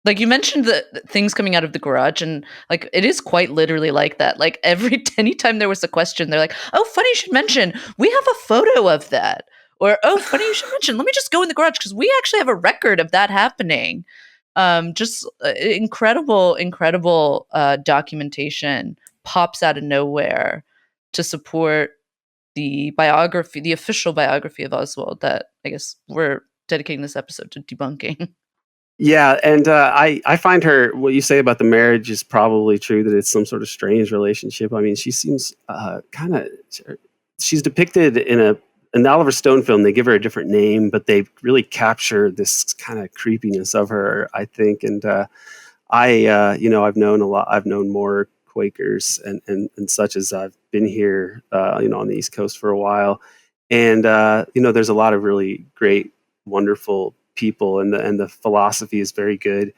Like, you mentioned the things coming out of the garage, and, like, it is quite literally like that. Like, anytime there was a question, they're like, "Oh, funny you should mention, we have a photo of that." Or, "Oh, funny you should mention, let me just go in the garage because we actually have a record of that happening." Just incredible documentation pops out of nowhere to support the official biography of Oswald that I guess we're dedicating this episode to debunking. Yeah, and I find what you say about the marriage is probably true, that it's some sort of strange relationship. I mean, she seems she's depicted in the Oliver Stone film. They give her a different name, but they really capture this kind of creepiness of her, I think. And I've known a lot. I've known more Quakers and such as I've been here, on the East Coast for a while. And, there's a lot of really great, wonderful people, and the philosophy is very good.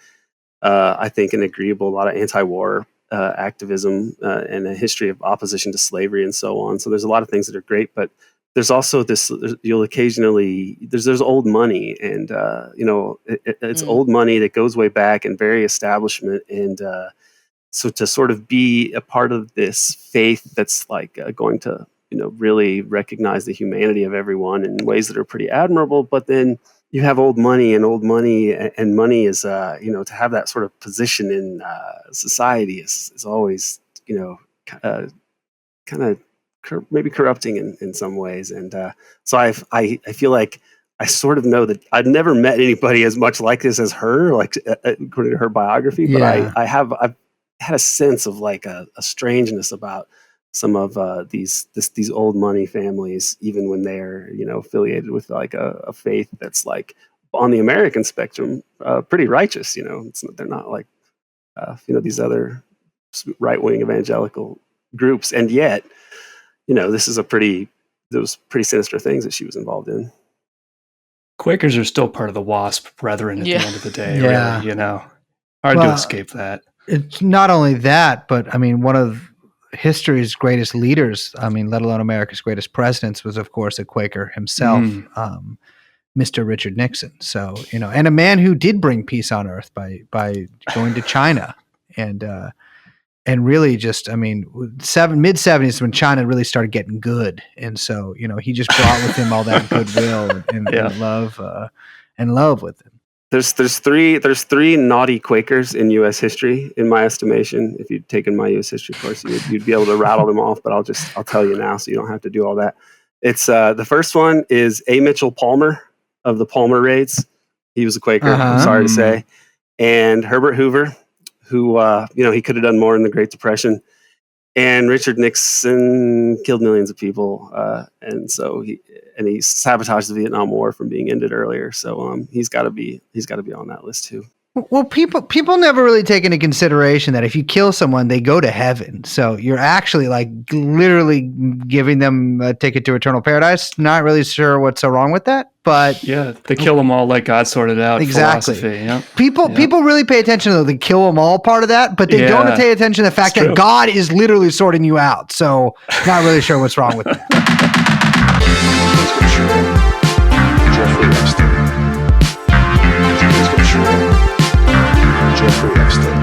I think, and agreeable. A lot of anti-war activism and a history of opposition to slavery and so on. So there's a lot of things that are great, but there's also you'll occasionally, there's old money, and it's old money that goes way back and very establishment. And so to sort of be a part of this faith that's like going to really recognize the humanity of everyone in ways that are pretty admirable, but then you have old money, and money is, to have that sort of position in society is always, kind of maybe corrupting in some ways. And so I feel like I sort of know that I've never met anybody as much like this as her, like according to her biography. But I've had a sense of like a strangeness about some of these old money families, even when they're affiliated with like a faith that's like on the American spectrum pretty righteous. They're not like these other right-wing evangelical groups, and yet this is those pretty sinister things that she was involved in. Quakers are still part of the WASP brethren at the end of the day. Yeah. Really, hard to escape that. It's not only that, but I mean, one of history's greatest leaders, let alone America's greatest presidents, was of course a Quaker himself, Mr. Richard Nixon. So, and a man who did bring peace on earth by going to China and really just, mid-70s when China really started getting good. And so, he just brought with him all that goodwill and love with him. There's three naughty Quakers in U.S. history, in my estimation. If you'd taken my U.S. history course, you'd be able to rattle them off. But I'll tell you now, so you don't have to do all that. It's the first one is A. Mitchell Palmer of the Palmer Raids. He was a Quaker. I'm sorry to say. And Herbert Hoover, who he could have done more in the Great Depression. And Richard Nixon killed millions of people, and so he sabotaged the Vietnam War from being ended earlier. So he's got to be on that list too. Well, people never really take into consideration that if you kill someone, they go to heaven. So you're actually like literally giving them a ticket to eternal paradise. Not really sure what's so wrong with that, but they kill them all like God sorted out. Exactly. Philosophy. Yeah. People really pay attention to the kill them all part of that, but they don't pay attention to the fact that God is literally sorting you out. So not really sure what's wrong with that. Jeffrey Epstein.